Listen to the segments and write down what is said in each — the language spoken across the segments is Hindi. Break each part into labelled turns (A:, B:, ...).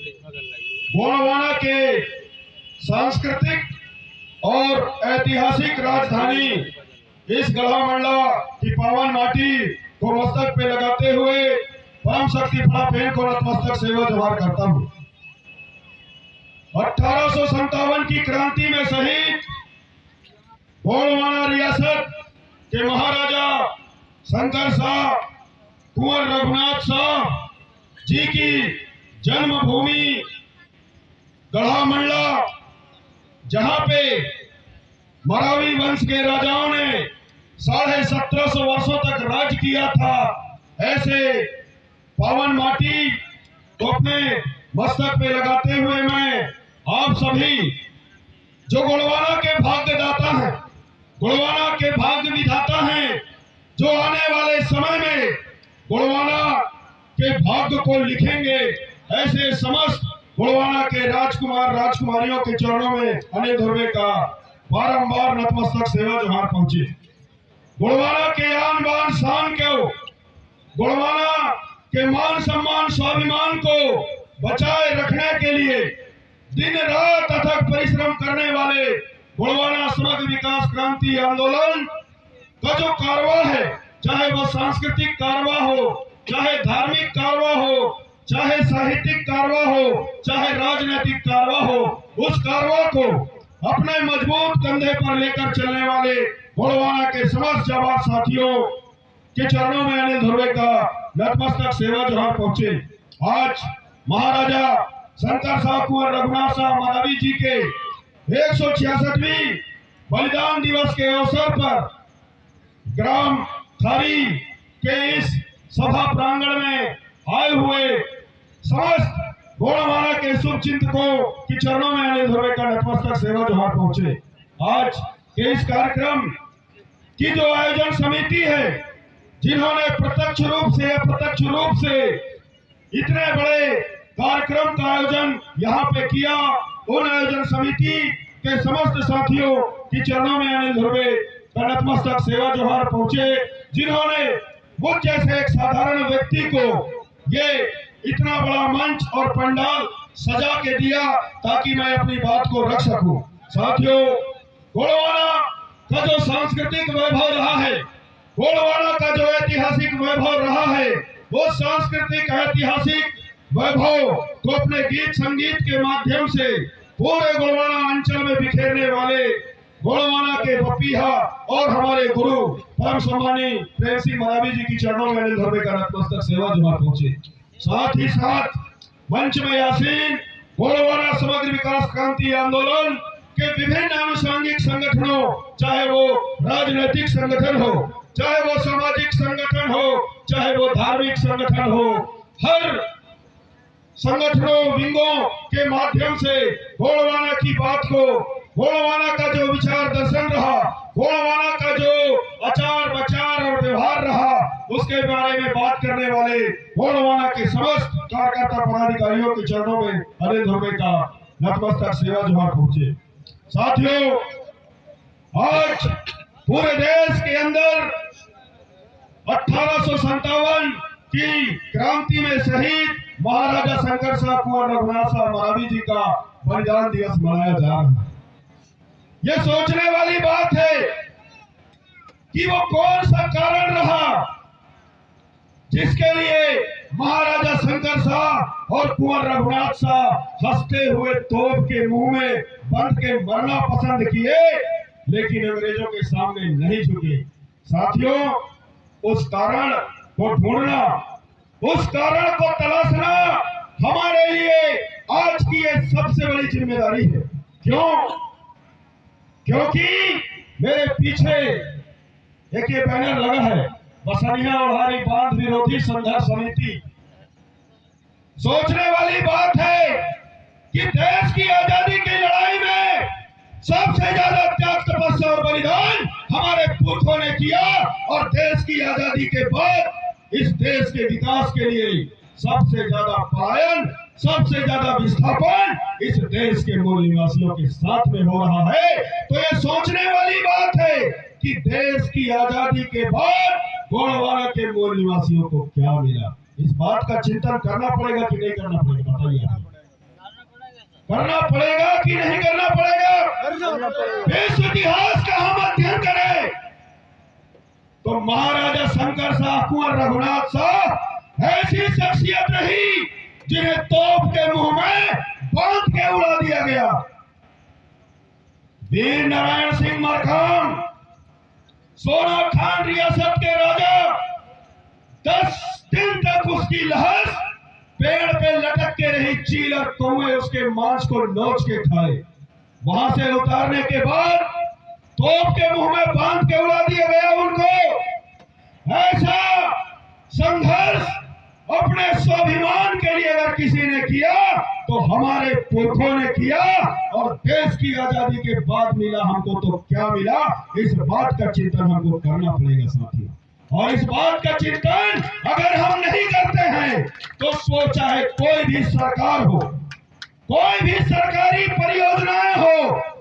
A: गोंडवाना के सांस्कृतिक और ऐतिहासिक राजधानी इस गढ़ा मंडला की पावन माटी को मस्तक पे लगाते हुए परम शक्ति फड़ाफेन को नतमस्तक सेवा जोहार करता हूँ। 1857 की क्रांति में शहीद गोंडवाना रियासत के महाराजा शंकर शाह कुंवर रघुनाथ शाह जी की जन्मभूमि गढ़ा मंडला, जहां पे मरावी वंश के राजाओं ने 1750 वर्षों तक राज किया था, ऐसे पावन माटी को अपने मस्तक पे लगाते हुए मैं आप सभी जो गोंडवाना के भाग्यदाता हैं, गोंडवाना के भाग्य विधाता हैं, जो आने वाले समय में गोंडवाना के भाग्य को लिखेंगे, ऐसे समस्त गोंडवाना के राजकुमार राजकुमारियों के चरणों में अनिल धुर्वे का बारंबार नतमस्तक सेवा जोहार पहुंचे। गोंडवाना के आन बान शान को, गोंडवाना के मान सम्मान स्वाभिमान को बचाए रखने के लिए दिन रात अथक परिश्रम करने वाले गोंडवाना समग्र विकास क्रांति आंदोलन का जो कारवा है, चाहे वह सांस्कृतिक कारवा हो, चाहे धार्मिक कारवा हो, चाहे साहित्यिक कारवा हो, चाहे राजनीतिक कारवा हो, उस कारवा को अपने मजबूत कंधे पर लेकर चलने वाले गोंडवाना के समस्त जाबाज साथियों के चरणों में अनिल धुर्वे का नतमस्तक सेवा जोहार पहुंचे। आज महाराजा शंकर शाह कुंवर रघुनाथ शाह मरावी जी के 166वीं बलिदान दिवस के अवसर पर ग्राम खारी के इस सभा प्रांगण में आए हुए समस्त गोंडवाना के शुभ चिंतकों के चरणों में अनिल धुर्वे का नतमस्तक सेवा जोहार पहुंचे। आज के इस कार्यक्रम की जो आयोजन समिति है, जिन्होंने प्रत्यक्ष रूप से अप्रत्यक्ष रूप से इतने बड़े कार्यक्रम का आयोजन यहाँ पे किया, उन आयोजन समिति के समस्त साथियों के चरणों में अनिल धुर्वे का नतमस्तक सेवा जोहार पहुंचे, जिन्होंने मुझ जैसे एक साधारण व्यक्ति को ये इतना बड़ा मंच और पंडाल सजा के दिया ताकि मैं अपनी बात को रख सकूं। साथियों, गोंडवाना का जो सांस्कृतिक वैभव रहा है, गोंडवाना का जो ऐतिहासिक वैभव रहा है, वो सांस्कृतिक ऐतिहासिक वैभव को अपने गीत संगीत के माध्यम से पूरे गोंडवाना अंचल में बिखेरने वाले गोंडवाना के पपीहा और हमारे गुरु परम सम्मानी प्रेम सिंह मरावी जी की चरणों में अनिल धुर्वे का नतमस्तक सेवा जोहार पहुंचे। साथ ही साथ मंच में आसीन गोंडवाना समग्र विकास क्रांति आंदोलन के विभिन्न आनुषंगिक संगठनों, चाहे वो राजनीतिक संगठन हो, चाहे वो सामाजिक संगठन हो, चाहे वो धार्मिक संगठन हो, हर संगठनों विंगों के माध्यम से गोंडवाना की बात को, गोंडवाना का जो विचार दर्शन रहा, गोंडवाना का जो आचार विचार और व्यवहार रहा, उसके बारे में बात करने वाले गोंडवाना के समस्त कार्यकर्ता पदाधिकारियों के चरणों में अनिल धुर्वे का नतमस्तक सेवा जोहार पहुंचे। साथियों, आज पूरे देश के अंदर 1857 की क्रांति में शहीद महाराजा शंकर शाह कुंवर रघुनाथ शाह मरावी जी का बलिदान दिवस मनाया जा रहा है। यह सोचने वाली बात है कि वो कौन सा कारण रहा जिसके लिए महाराजा शंकर शाह और कुंवर रघुनाथ शाह हंसते हुए तोप के मुंह में बंद के मरना पसंद किए, लेकिन अंग्रेजों के सामने नहीं झुके। साथियों, उस कारण को ढूंढना, उस कारण को तलाशना हमारे लिए आज की ये सबसे बड़ी जिम्मेदारी है। क्यों? क्योंकि मेरे पीछे एक ये बैनर लगा है, बसनिया ओढ़ारी बांध विरोधी संघर्ष समिति। सोचने वाली बात है कि देश की आजादी की लड़ाई में सबसे ज्यादा त्याग तपस्या और बलिदान हमारे पुरखों ने किया, और देश की आजादी के बाद इस देश के विकास के लिए सबसे ज्यादा पलायन, सबसे ज्यादा विस्थापन इस देश के मूल निवासियों के साथ में हो रहा है। तो ये सोचने वाली बात है कि देश की आजादी के बाद गोंडवाना के मूल निवासियों को क्या मिला। इस बात का चिंतन करना पड़ेगा कि नहीं करना पड़ेगा, बताइए। करना पड़ेगा कि नहीं करना पड़ेगा? विश्व इतिहास का हम अध्ययन करें तो महाराजा शंकर शाह, कुंवर रघुनाथ शाह ऐसी शख्सियत रही जिन्हें तोप के मुंह में बांध के उड़ा दिया गया। वीर नारायण सिंह मरकाम, सोना खान रियासत के राजा, 10 दिन तक उसकी लहस पेड़ पे लटक के रही। चील और कौवे उसके मांस को नोच के खाए। वहां से उतारने के बाद तोप के मुंह में बांध के उड़ा दिया गया उनको। ऐसा संघर्ष अपने स्वाभिमान के लिए अगर किसी ने किया तो हमारे पुरखों ने किया, और देश की आजादी के बाद मिला हमको तो क्या मिला, इस बात का चिंतन हमको करना पड़ेगा साथियों। और इस बात का चिंतन अगर हम नहीं करते हैं तो चाहे कोई भी सरकार हो, कोई भी सरकारी परियोजनाएं हो,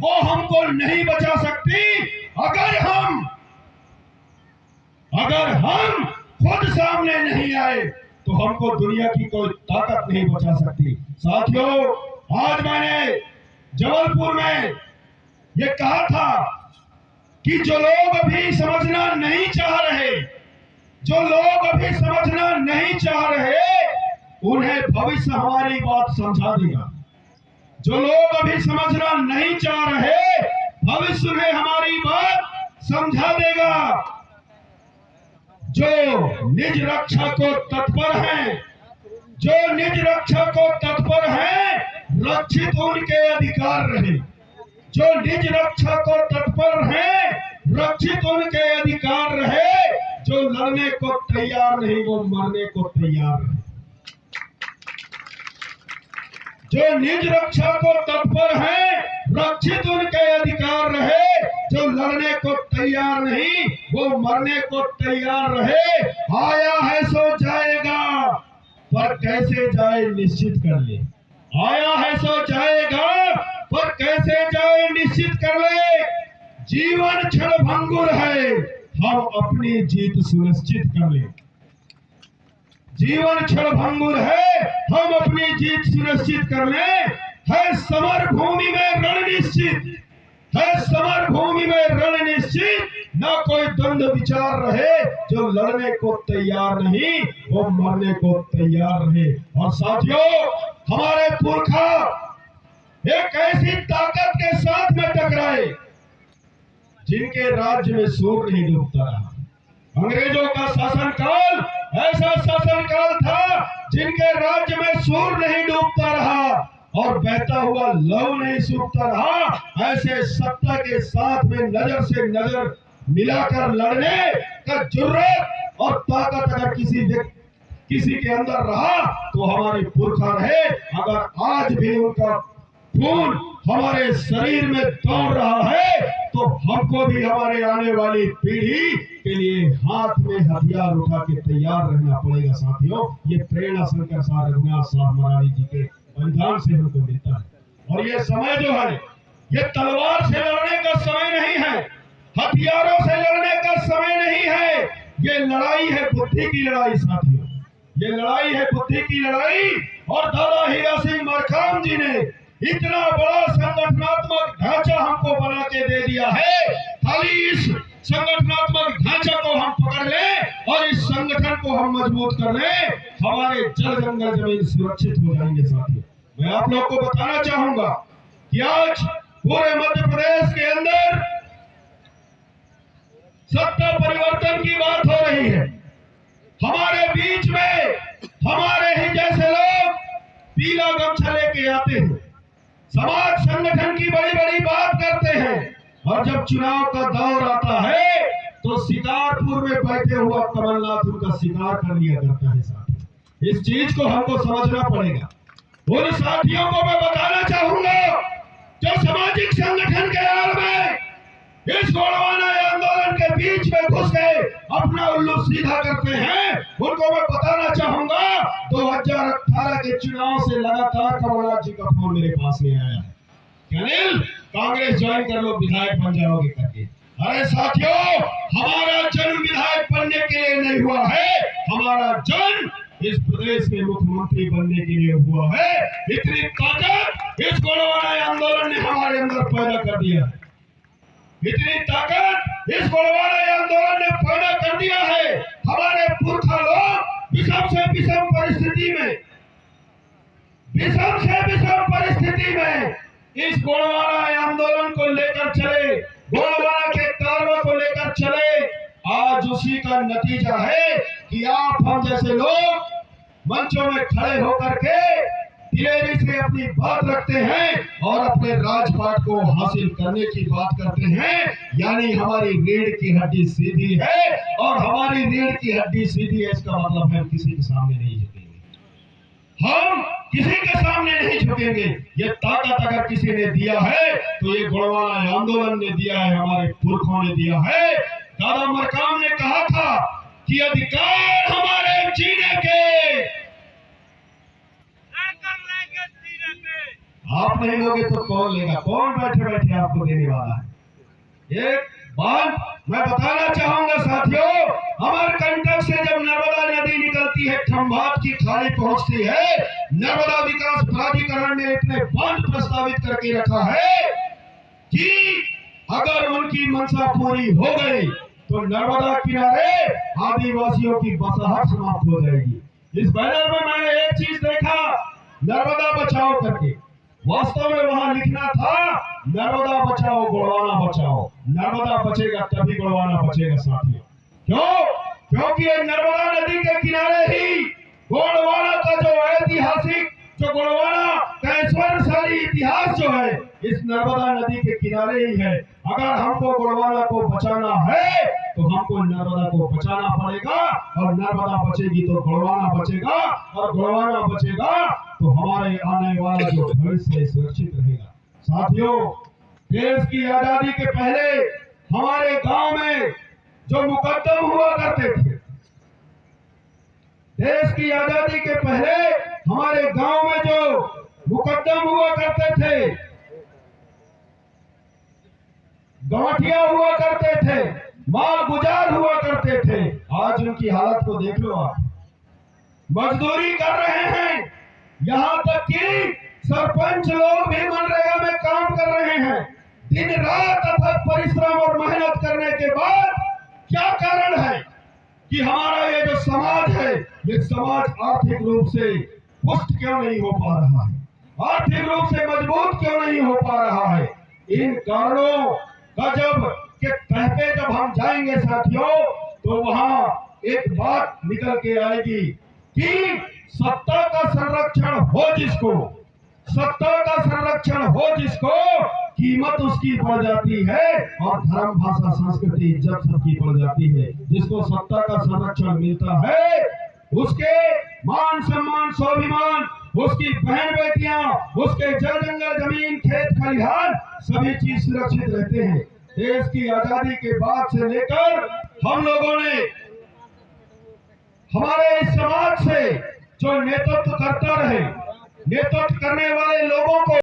A: वो हमको नहीं बचा सकती अगर हम खुद सामने नहीं आए तो हमको दुनिया की कोई ताकत नहीं बचा सकती। साथियों, आज मैंने जबलपुर में ये कहा था कि जो लोग अभी समझना नहीं चाह रहे, उन्हें भविष्य हमारी बात समझा देगा। जो लोग अभी समझना नहीं चाह रहे, भविष्य उन्हें हमारी बात समझा देगा। जो निज रक्षा को तत्पर हैं, रक्षित उनके अधिकार रहे। जो निज रक्षा को तत्पर हैं, रक्षित उनके अधिकार रहे। जो लड़ने को तैयार नहीं, वो मरने को तैयार रहे। जो निज रक्षा को तत्पर हैं, रक्षित उनके अधिकार रहे। जो लड़ने को तैयार नहीं, वो मरने को तैयार रहे। आया है सो जाएगा, पर कैसे जाए निश्चित कर ले। आया है सो जाएगा, पर कैसे जाए निश्चित कर ले। जीवन क्षणभंगुर है, हम अपनी जीत सुनिश्चित कर ले। जीवन क्षणभंगुर है, हम अपनी जीत सुनिश्चित कर ले। है समर भूमि में रण निश्चित, न कोई द्वंद्व विचार रहे। जो लड़ने को तैयार नहीं, वो मरने को तैयार रहे। और साथियों, हमारे पुरखा एक ऐसी ताकत के साथ में टकराए जिनके राज्य में सूर्य नहीं डूबता रहा। अंग्रेजों का शासनकाल ऐसा शासनकाल था जिनके राज्य में सूर्य नहीं डूबता रहा और बहता हुआ लहू नहीं सूखता रहा। ऐसे सत्ता के साथ में नजर से नजर मिलाकर लड़ने का जुर्रत और ताकत अगर किसी के अंदर रहा तो हमारे पुरखा रहे। अगर आज भी उनका खून हमारे शरीर में दौड़ रहा है तो हमको भी हमारे आने वाली पीढ़ी के लिए हाथ में हथियार उठा के तैयार रहना पड़ेगा। साथियों, ये प्रेरणा शंकर शाह रघुनाथ शाह महाराज जी के बलिदान से हमको मिलता है। और ये समय जो है, ये तलवार से लड़ने का समय नहीं है, हथियारों से लड़ने का समय नहीं है। ये लड़ाई है बुद्धि की लड़ाई। साथियों, ये लड़ाई है बुद्धि की लड़ाई। और दादा हीरा सिंह मरकाम जी ने इतना बड़ा संगठनात्मक ढांचा हमको बना के दे दिया है। खाली इस संगठनात्मक ढांचा को हम पकड़ लें और इस संगठन को हम मजबूत कर लें, हमारे जल जंगल जमीन सुरक्षित हो जाएंगे। साथियों, मैं आप लोग को बताना चाहूंगा कि आज पूरे मध्य प्रदेश के अंदर सत्ता परिवर्तन की बात हो रही है। हमारे बीच में हमारे ही जैसे लोग पीला गमछा लेके आते हैं, समाज संगठन की बड़ी बड़ी बात करते हैं, और जब चुनाव का दौर आता है तो शिकारपुर में बैठे हुआ कमलनाथ उनका शिकार कर लिया जाता है। साथियों, इस चीज को हमको समझना पड़ेगा। उन साथियों को मैं बताना चाहूंगा जो सामाजिक संगठन के आड़ में इस गोड़वाना आंदोलन के बीच में घुस गए अपना उल्लू सीधा करते हैं, उनको मैं बताना चाहूंगा 2018 के चुनाव से लगातार कमलनाथ जी का फोन मेरे पास में आया है कि अनिल, कांग्रेस ज्वाइन कर लो, विधायक बन जाओगे करके। अरे साथियों, हमारा जन्म विधायक बनने के लिए नहीं हुआ है, हमारा जन्म इस प्रदेश के मुख्यमंत्री बनने के लिए हुआ है। इतनी ताकत इस गोंडवाना आंदोलन ने हमारे अंदर पैदा कर दिया है। इतनी ताकत इस गोंडवाना आंदोलन ने पैदा कर दिया है। हमारे पुरखा लोग विषम से विषम परिस्थिति में इस गोंडवाना आंदोलन को लेकर चले, गोंडवाना के कार्यों को लेकर चले। आज उसी का नतीजा है कि आप हम जैसे लोग मंचों में खड़े होकर के दिलेरी से अपनी बात रखते हैं और अपने राजपाट को हासिल करने की बात करते हैं। यानी हमारी रीढ़ की हड्डी सीधी है, और हमारी रीढ़ की हड्डी सीधी है इसका मतलब है हम किसी के सामने नहीं झुकेंगे। हम किसी के सामने नहीं झुकेंगे। ये ताकत अगर किसी ने दिया है तो ये गोंडवाना आंदोलन ने दिया है, हमारे पुरखों ने दिया है। दादा मरकाम ने कहा था कि अधिकार हमारे जीने के, आप नहीं लोगे तो कौन लेगा? कौन बैठे बैठे आपको देने वाला है? एक बात मैं बताना चाहूंगा साथियों, अमरकंटक से जब नर्मदा नदी निकलती है, खंभात की खाड़ी पहुंचती है, नर्मदा विकास प्राधिकरण ने इतने बांध प्रस्तावित करके रखा है कि अगर उनकी मंशा पूरी हो गई तो नर्मदा किनारे आदिवासियों की बसाहट समाप्त हो जाएगी। इस बैनर में मैंने एक चीज देखा, नर्मदा बचाओ करके। वास्तव में वहां लिखना था नर्मदा बचाओ गोंडवाना बचाओ। नर्मदा बचेगा तभी गोंडवाना बचेगा साथियों। क्यों? क्योंकि ये नर्मदा नदी के किनारे ही गोंडवाना का जो ऐतिहासिक, जो गोंडवाना का ऐश्वर्यशाली इतिहास जो है इस नर्मदा नदी के किनारे ही है। अगर हमको गोंडवाना को बचाना है तो हमको नर्मदा को बचाना पड़ेगा, और नर्मदा बचेगी तो गोंडवाना बचेगा, और गोंडवाना बचेगा तो हमारे आने वाला जो भविष्य सुरक्षित रहेगा। साथियों, देश की आजादी के पहले हमारे गांव में जो मुकदम हुआ करते थे, देश की आजादी के पहले हमारे गांव में जो मुकदम हुआ करते थे, गौठिया हुआ करते थे, माल गुजार हुआ करते थे, आज उनकी हालत को देख लो आप। मजदूरी कर रहे हैं, यहाँ तक कि सरपंच लोग भी मनरेगा में काम कर रहे हैं। दिन रात अथक परिश्रम और मेहनत करने के बाद क्या कारण है कि हमारा ये जो समाज है, ये समाज आर्थिक रूप से पुष्ट क्यों नहीं हो पा रहा है, आर्थिक रूप से मजबूत क्यों नहीं हो पा रहा है? इन कारणों का जब हम जाएंगे साथियों, तो वहां एक बात निकल के आएगी कि सत्ता का संरक्षण हो जिसको, सत्ता का संरक्षण हो जिसको, कीमत उसकी बढ़ जाती है, और धर्म भाषा संस्कृति इज्जत सबकी बढ़ जाती है। जिसको सत्ता का संरक्षण मिलता है उसके मान सम्मान स्वाभिमान, उसकी बहन बेटियां, उसके जल जंगल जमीन खेत खलिहान सभी चीज सुरक्षित रहते हैं। देश की आजादी के बाद से लेकर हम लोगों ने हमारे इस समाज से जो नेतृत्व करता रहे, नेतृत्व करने वाले लोगों को